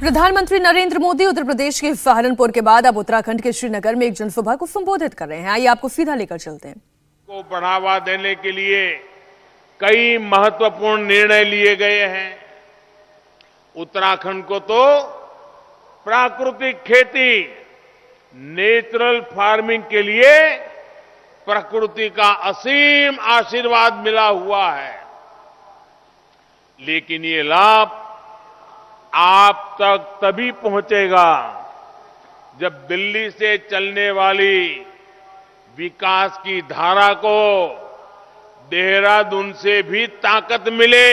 प्रधानमंत्री नरेंद्र मोदी उत्तर प्रदेश के सहारनपुर के बाद अब उत्तराखंड के श्रीनगर में एक जनसभा को संबोधित कर रहे हैं। आइए आपको सीधा लेकर चलते हैं। को बढ़ावा देने के लिए कई महत्वपूर्ण निर्णय लिए गए हैं। उत्तराखंड को तो प्राकृतिक खेती, नेचुरल फार्मिंग के लिए प्रकृति का असीम आशीर्वाद मिला हुआ है, लेकिन ये लाभ आप तक तभी पहुंचेगा जब दिल्ली से चलने वाली विकास की धारा को देहरादून से भी ताकत मिले।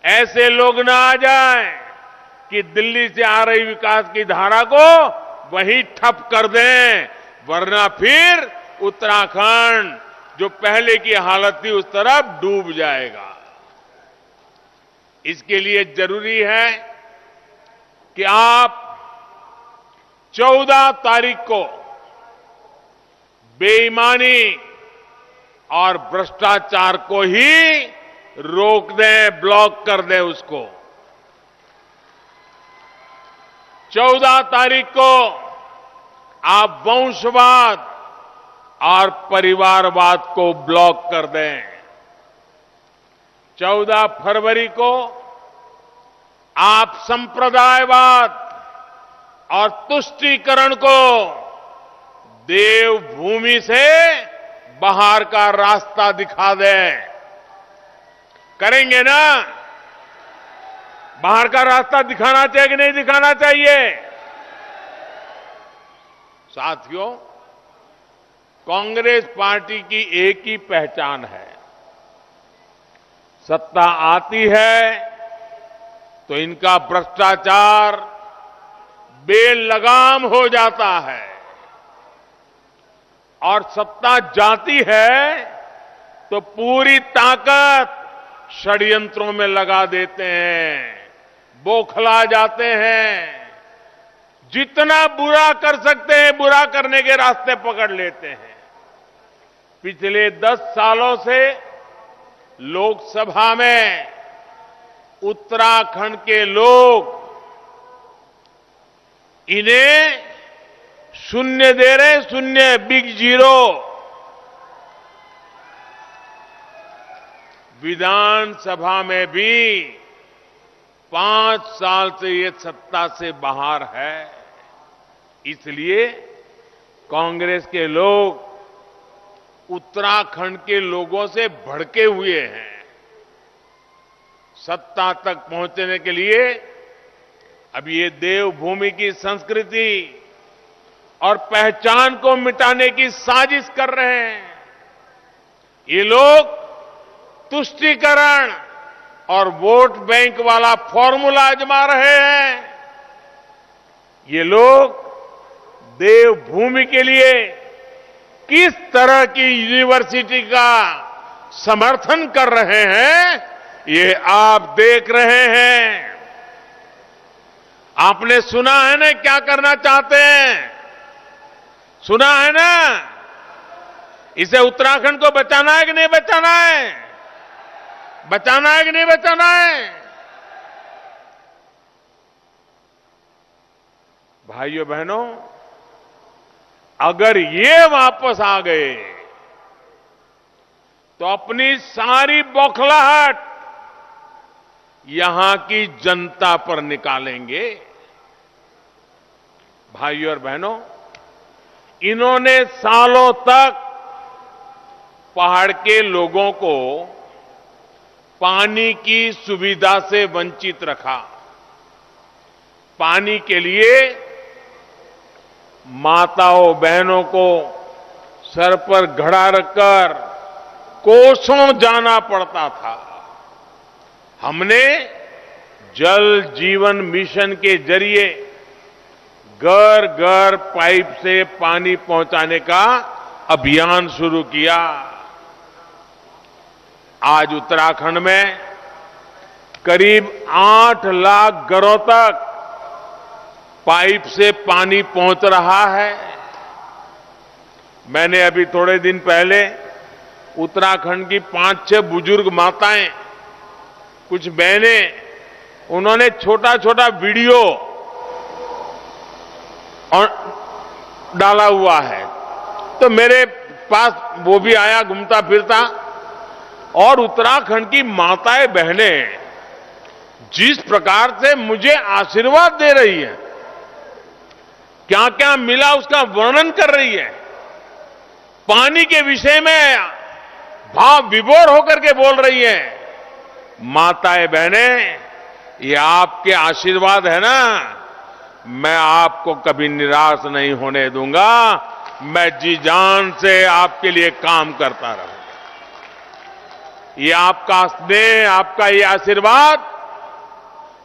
ऐसे लोग ना आ जाएं कि दिल्ली से आ रही विकास की धारा को वहीं ठप कर दें, वरना फिर उत्तराखंड जो पहले की हालत थी उस तरफ डूब जाएगा। इसके लिए जरूरी है कि आप 14 तारीख को बेईमानी और भ्रष्टाचार को ही रोक दें, ब्लॉक कर दें उसको। 14 तारीख को आप वंशवाद और परिवारवाद को ब्लॉक कर दें। 14 फरवरी को आप संप्रदायवाद और तुष्टीकरण को देवभूमि से बाहर का रास्ता दिखा दें। करेंगे ना? बाहर का रास्ता दिखाना चाहिए कि नहीं दिखाना चाहिए? साथियों, कांग्रेस पार्टी की एक ही पहचान है, सत्ता आती है तो इनका भ्रष्टाचार बेलगाम हो जाता है, और सत्ता जाती है तो पूरी ताकत षड्यंत्रों में लगा देते हैं, बौखला जाते हैं। जितना बुरा कर सकते हैं बुरा करने के रास्ते पकड़ लेते हैं। पिछले 10 सालों से लोकसभा में उत्तराखंड के लोग इन्हें शून्य दे रहे, शून्य, बिग जीरो। विधानसभा में भी 5 साल से ये सत्ता से बाहर है। इसलिए कांग्रेस के लोग उत्तराखंड के लोगों से भड़के हुए हैं। सत्ता तक पहुंचने के लिए अब ये देवभूमि की संस्कृति और पहचान को मिटाने की साजिश कर रहे हैं। ये लोग तुष्टीकरण और वोट बैंक वाला फॉर्मूला आजमा रहे हैं। ये लोग देवभूमि के लिए किस तरह की यूनिवर्सिटी का समर्थन कर रहे हैं, ये आप देख रहे हैं। आपने सुना है ना क्या करना चाहते हैं? सुना है ना? इसे उत्तराखंड को बचाना है कि नहीं बचाना है? बचाना है कि नहीं बचाना है? भाइयों बहनों, अगर ये वापस आ गए तो अपनी सारी बौखलाहट यहां की जनता पर निकालेंगे। भाइयों और बहनों, इन्होंने सालों तक पहाड़ के लोगों को पानी की सुविधा से वंचित रखा। पानी के लिए माताओं बहनों को सर पर घड़ा रखकर कोसों जाना पड़ता था। हमने जल जीवन मिशन के जरिए घर घर पाइप से पानी पहुंचाने का अभियान शुरू किया। आज उत्तराखंड में करीब 8 लाख घरों तक पाइप से पानी पहुंच रहा है। मैंने अभी थोड़े दिन पहले उत्तराखंड की 5-6 बुजुर्ग माताएं, कुछ बहनें उन्होंने छोटा छोटा वीडियो और डाला हुआ है, तो मेरे पास वो भी आया घूमता फिरता। और उत्तराखंड की माताएं बहनें जिस प्रकार से मुझे आशीर्वाद दे रही है, क्या क्या मिला उसका वर्णन कर रही है, पानी के विषय में भाव विभोर होकर के बोल रही है। माताएं बहनें, ये आपके आशीर्वाद है ना, मैं आपको कभी निराश नहीं होने दूंगा। मैं जी जान से आपके लिए काम करता रहूंगा। ये आपका स्नेह, आपका ये आशीर्वाद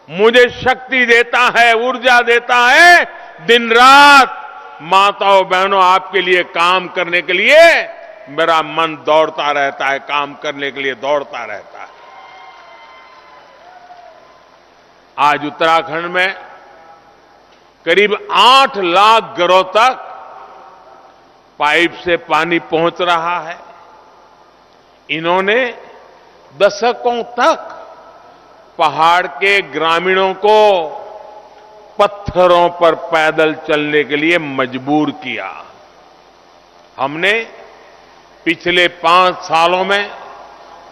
मुझे शक्ति देता है, ऊर्जा देता है। दिन रात माताओं बहनों आपके लिए काम करने के लिए मेरा मन दौड़ता रहता है, काम करने के लिए दौड़ता रहता है। आज उत्तराखंड में करीब 8 लाख घरों तक पाइप से पानी पहुंच रहा है। इन्होंने दशकों तक पहाड़ के ग्रामीणों को पत्थरों पर पैदल चलने के लिए मजबूर किया। हमने पिछले 5 सालों में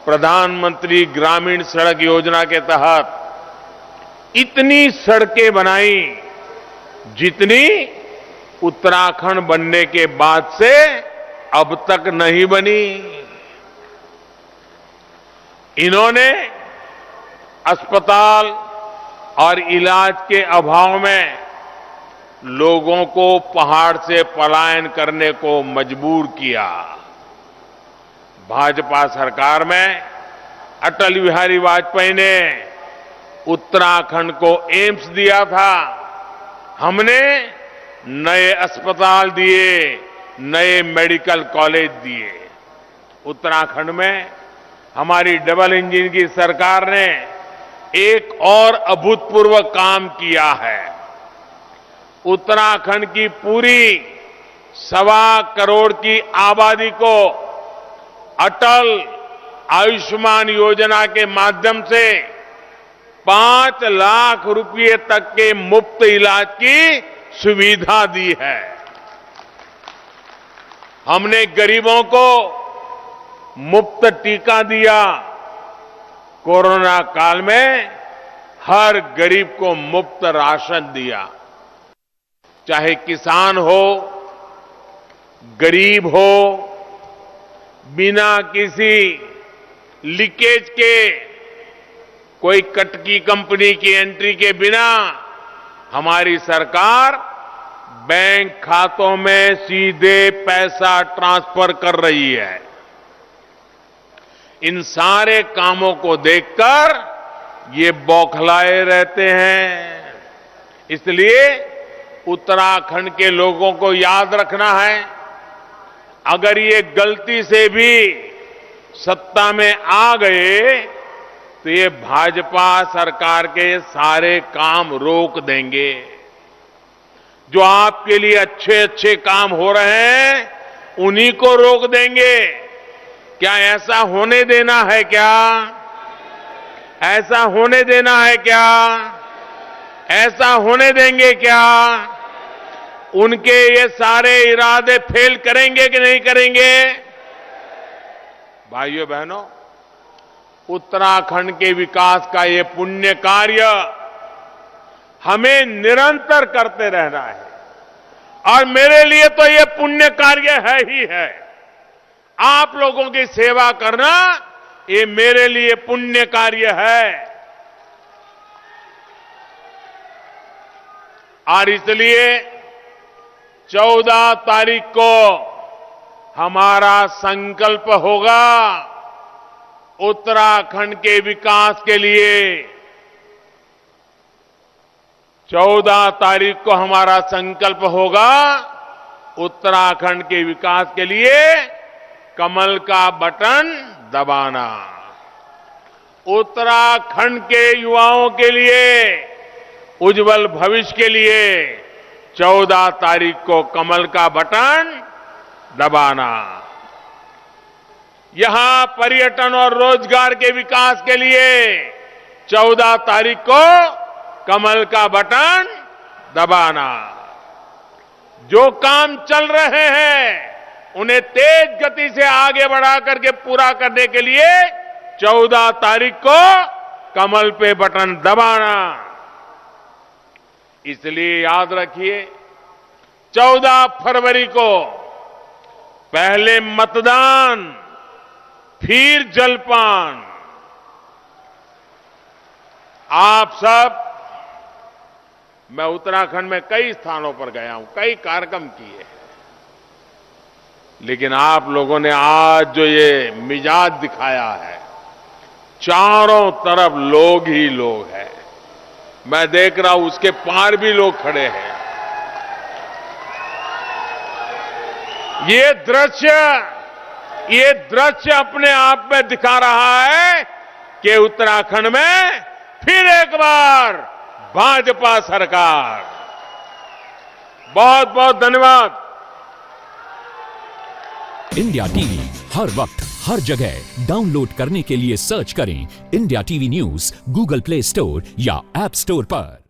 प्रधानमंत्री ग्रामीण सड़क योजना के तहत इतनी सड़कें बनाई जितनी उत्तराखंड बनने के बाद से अब तक नहीं बनी। इन्होंने अस्पताल और इलाज के अभाव में लोगों को पहाड़ से पलायन करने को मजबूर किया। भाजपा सरकार में अटल बिहारी वाजपेयी ने उत्तराखंड को एम्स दिया था। हमने नए अस्पताल दिए, नए मेडिकल कॉलेज दिए। उत्तराखंड में हमारी डबल इंजन की सरकार ने एक और अभूतपूर्व काम किया है। उत्तराखंड की पूरी 1.25 करोड़ की आबादी को अटल आयुष्मान योजना के माध्यम से 5 लाख रुपए तक के मुफ्त इलाज की सुविधा दी है। हमने गरीबों को मुफ्त टीका दिया। कोरोना काल में हर गरीब को मुफ्त राशन दिया। चाहे किसान हो, गरीब हो, बिना किसी लीकेज के, कोई कटकी कंपनी की एंट्री के बिना हमारी सरकार बैंक खातों में सीधे पैसा ट्रांसफर कर रही है। इन सारे कामों को देखकर ये बौखलाए रहते हैं। इसलिए उत्तराखंड के लोगों को याद रखना है, अगर ये गलती से भी सत्ता में आ गए तो ये भाजपा सरकार के सारे काम रोक देंगे। जो आपके लिए अच्छे अच्छे काम हो रहे हैं उन्हीं को रोक देंगे। क्या ऐसा होने देना है? क्या ऐसा होने देना है? क्या ऐसा होने देंगे? क्या उनके ये सारे इरादे फेल करेंगे कि नहीं करेंगे? भाइयों बहनों, उत्तराखंड के विकास का ये पुण्य कार्य हमें निरंतर करते रहना है। और मेरे लिए तो ये पुण्य कार्य है ही है। आप लोगों की सेवा करना ये मेरे लिए पुण्य कार्य है। और इसलिए 14 तारीख को हमारा संकल्प होगा उत्तराखंड के विकास के लिए। 14 तारीख को हमारा संकल्प होगा उत्तराखंड के विकास के लिए कमल का बटन दबाना। उत्तराखंड के युवाओं के लिए उज्जवल भविष्य के लिए 14 तारीख को कमल का बटन दबाना। यहां पर्यटन और रोजगार के विकास के लिए 14 तारीख को कमल का बटन दबाना। जो काम चल रहे हैं उन्हें तेज गति से आगे बढ़ा करके पूरा करने के लिए 14 तारीख को कमल पे बटन दबाना। इसलिए याद रखिए 14 फरवरी को पहले मतदान फिर जलपान। आप सब, मैं उत्तराखंड में कई स्थानों पर गया हूं, कई कार्यक्रम किए हैं, लेकिन आप लोगों ने आज जो ये मिजाज दिखाया है, चारों तरफ लोग ही लोग हैं। मैं देख रहा हूं उसके पार भी लोग खड़े हैं। ये दृश्य अपने आप में दिखा रहा है कि उत्तराखंड में फिर एक बार भाजपा सरकार। बहुत बहुत धन्यवाद। इंडिया टीवी हर वक्त हर जगह डाउनलोड करने के लिए सर्च करें India TV news Google play store या ऐप स्टोर पर।